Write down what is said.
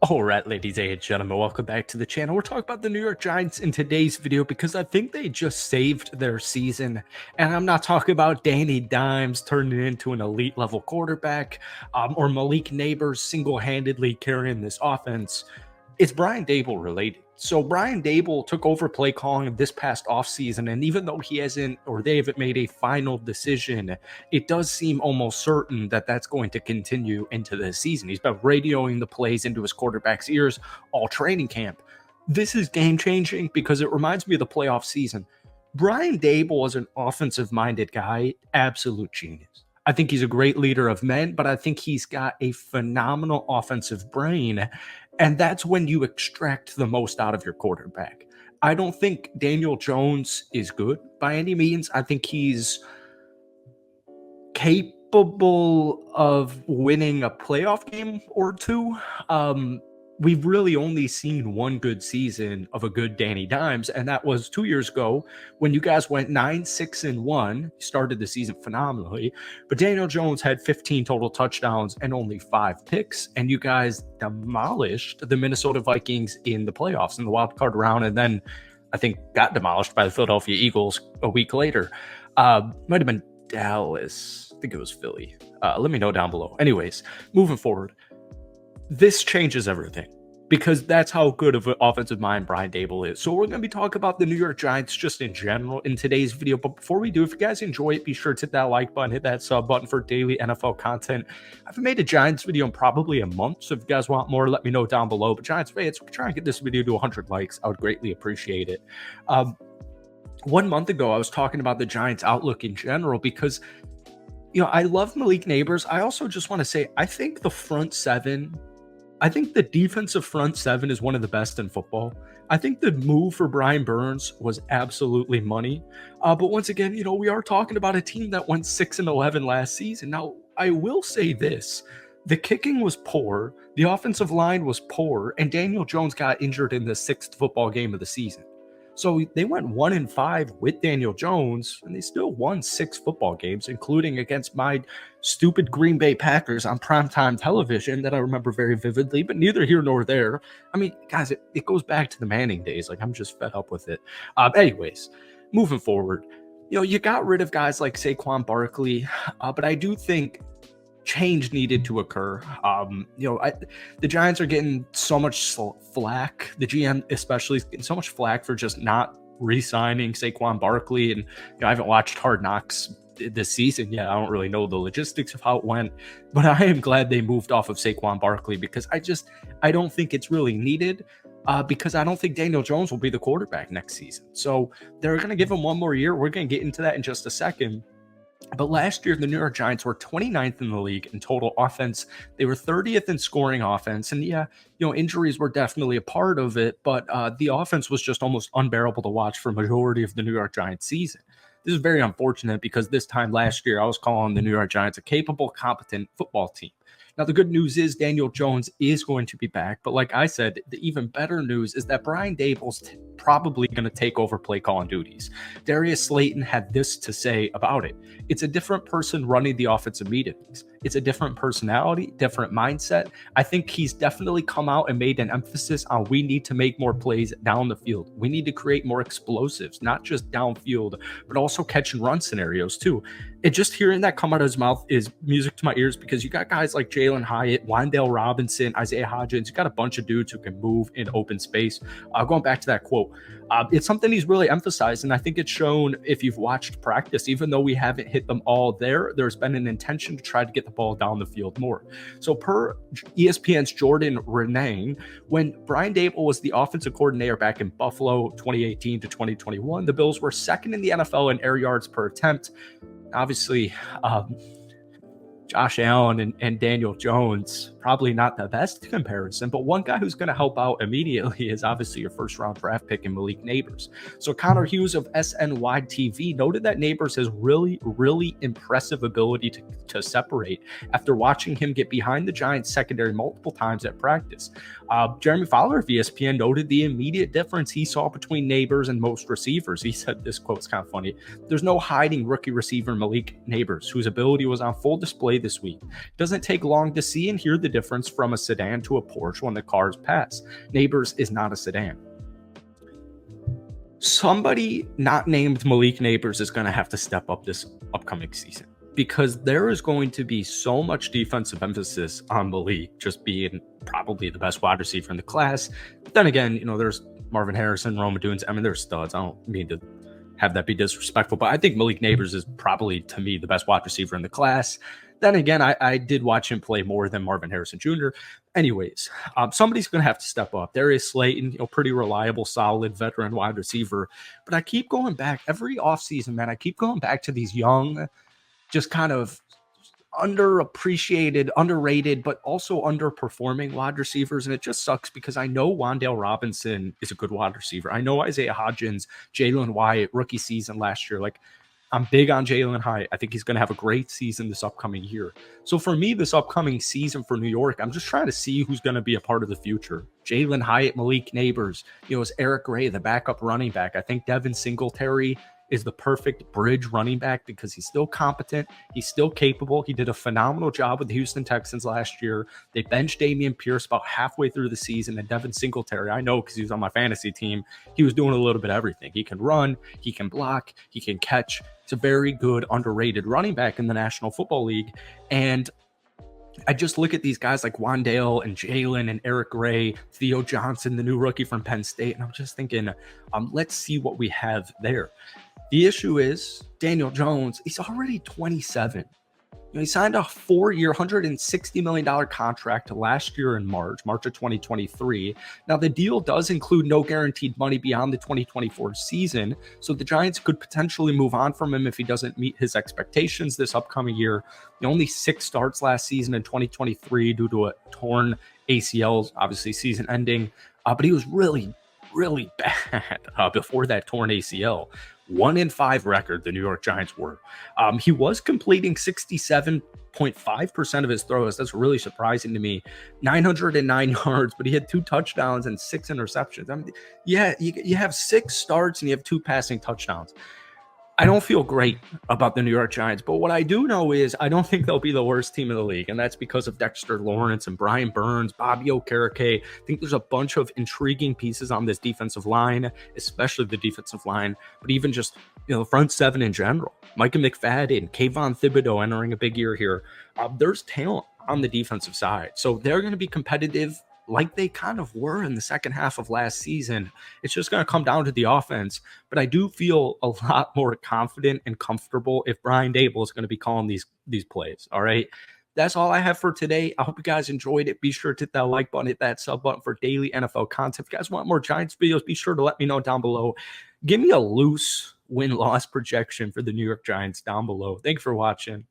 All right, ladies and gentlemen, welcome back to the channel. We're talking about the New York Giants in today's video because I think they just saved their season. And I'm not talking about Danny Dimes turning into an elite level quarterback or Malik Nabers single-handedly carrying this offense. It's Brian Daboll related. So Brian Daboll took over play calling this past offseason, and even though he hasn't or they haven't made a final decision, it does seem almost certain that that's going to continue into the season. He's been radioing the plays into his quarterback's ears all training camp. This is game changing because it reminds me of the playoff season. Brian Daboll is an offensive minded guy, absolute genius. I think he's a great leader of men, but I think he's got a phenomenal offensive brain. And that's when you extract the most out of your quarterback. I don't think Daniel Jones is good by any means. I think he's capable of winning a playoff game or two. We've really only seen one good season of a good Danny Dimes, and that was 2 years ago when you guys went 9-6-1. Started the season phenomenally, but Daniel Jones had 15 total touchdowns and only 5 picks, and you guys demolished the Minnesota Vikings in the playoffs in the wild card round, and then I think got demolished by the Philadelphia Eagles a week later. Might have been Dallas. I think it was Philly. Let me know down below. Anyways, moving forward, this changes everything because that's how good of an offensive mind Brian Daboll is. So we're going to be talking about the New York Giants just in general in today's video. But before we do, if you guys enjoy it, be sure to hit that like button, hit that sub button for daily NFL content. I haven't made a Giants video in probably a month, so if you guys want more, let me know down below. But Giants fans, try and get this video to 100 likes. I would greatly appreciate it. 1 month ago, I was talking about the Giants' outlook in general because, you know, I love Malik Nabers. I also just want to say, I think the front seven, I think the defensive front seven is one of the best in football. I think the move for Brian Burns was absolutely money. But once again, you know, we are talking about a team that went 6-11 last season. Now, I will say this. The kicking was poor. The offensive line was poor. And Daniel Jones got injured in the 6th football game of the season. So they went 1-5 with Daniel Jones, and they still won 6 football games, including against my stupid Green Bay Packers on primetime television that I remember very vividly, but neither here nor there. I mean, guys, it goes back to the Manning days. Like, I'm just fed up with it. Anyways, moving forward, you know, you got rid of guys like Saquon Barkley, but I do think change needed to occur. The Giants are getting so much flack. The GM especially is getting so much flack for just not re-signing Saquon Barkley. And I haven't watched Hard Knocks this season yet. I don't really know the logistics of how it went, but I am glad they moved off of Saquon Barkley because I don't think it's really needed. Because I don't think Daniel Jones will be the quarterback next season. So they're going to give him one more year. We're going to get into that in just a second. But last year, the New York Giants were 29th in the league in total offense. They were 30th in scoring offense. And yeah, you know, injuries were definitely a part of it, but the offense was just almost unbearable to watch for a majority of the New York Giants season. This is very unfortunate because this time last year, I was calling the New York Giants a capable, competent football team. Now, the good news is Daniel Jones is going to be back. But like I said, the even better news is that Brian Daboll's probably going to take over play calling duties. Darius Slayton had this to say about it. It's a different person running the offensive meetings. It's a different personality, different mindset. I think he's definitely come out and made an emphasis on we need to make more plays down the field. We need to create more explosives, not just downfield, but also catch and run scenarios too. And just hearing that come out of his mouth is music to my ears because you got guys like Jalen Hyatt, Wandale Robinson, Isaiah Hodgins. You got a bunch of dudes who can move in open space. Going back to that quote, it's something he's really emphasized, and I think it's shown if you've watched practice. Even though we haven't hit them all there's been an intention to try to get the ball down the field more. So per ESPN's Jordan Renang, when Brian Daboll was the offensive coordinator back in Buffalo 2018 to 2021, the Bills were second in the NFL in air yards per attempt. Obviously, Josh Allen and Daniel Jones, probably not the best comparison, but one guy who's going to help out immediately is obviously your first round draft pick in Malik Nabers. So Connor Hughes of SNY TV noted that Nabers has really impressive ability to separate after watching him get behind the Giants secondary multiple times at practice. Jeremy Fowler of ESPN noted the immediate difference he saw between Nabers and most receivers. He said, this quote's kind of funny, "There's no hiding rookie receiver Malik Nabers, whose ability was on full display this week. Doesn't take long to see and hear the difference from a sedan to a Porsche when the cars pass. Nabers is not a sedan. Somebody not named Malik Nabers is going to have to step up this upcoming season, because there is going to be so much defensive emphasis on Malik just being probably the best wide receiver in the class. But then again, there's Marvin Harrison, Rome Odunze. I mean, they're studs. I don't mean to have that be disrespectful, but I think Malik Nabers is probably, to me, the best wide receiver in the class. Then again, I did watch him play more than Marvin Harrison Jr. Anyways, somebody's going to have to step up. Darius Slayton, pretty reliable, solid veteran wide receiver. But I keep going back every offseason, man. I keep going back to these young, just kind of underappreciated, underrated, but also underperforming wide receivers. And it just sucks because I know Wan'Dale Robinson is a good wide receiver. I know Isaiah Hodgins, Jalen Wyatt, rookie season last year. Like, I'm big on Jalen Hyatt. I think he's going to have a great season this upcoming year. So for me, this upcoming season for New York, I'm just trying to see who's going to be a part of the future. Jalen Hyatt, Malik Nabers, is Eric Gray, the backup running back. I think Devin Singletary is the perfect bridge running back because he's still competent. He's still capable. He did a phenomenal job with the Houston Texans last year. They benched Dameon Pierce about halfway through the season, and Devin Singletary, I know because he was on my fantasy team, he was doing a little bit of everything. He can run, he can block, he can catch. He's a very good, underrated running back in the National Football League. And I just look at these guys like Wan'Dale and Jalen and Eric Gray, Theo Johnson, the new rookie from Penn State, and I'm just thinking, let's see what we have there. The issue is Daniel Jones, he's already 27. He signed a 4-year, $160 million contract last year in March of 2023. Now, the deal does include no guaranteed money beyond the 2024 season, so the Giants could potentially move on from him if he doesn't meet his expectations this upcoming year. Only 6 starts last season in 2023 due to a torn ACL, obviously season ending, but he was really bad before that torn ACL. 1-5 record, the New York Giants were. He was completing 67.5% of his throws. That's really surprising to me. 909 yards, but he had 2 touchdowns and 6 interceptions. I mean, yeah, you have 6 starts and you have 2 passing touchdowns. I don't feel great about the New York Giants, but what I do know is I don't think they'll be the worst team in the league, and that's because of Dexter Lawrence and Brian Burns, Bobby Okereke. I think there's a bunch of intriguing pieces on this defensive line, especially the defensive line, but even just the front 7 in general. Micah McFadden, Kayvon Thibodeau entering a big year here. There's talent on the defensive side, so they're going to be competitive like they kind of were in the second half of last season. It's just going to come down to the offense. But I do feel a lot more confident and comfortable if Brian Daboll is going to be calling these plays. All right. That's all I have for today. I hope you guys enjoyed it. Be sure to hit that like button, hit that sub button for daily NFL content. If you guys want more Giants videos, be sure to let me know down below. Give me a loose win-loss projection for the New York Giants down below. Thank you for watching.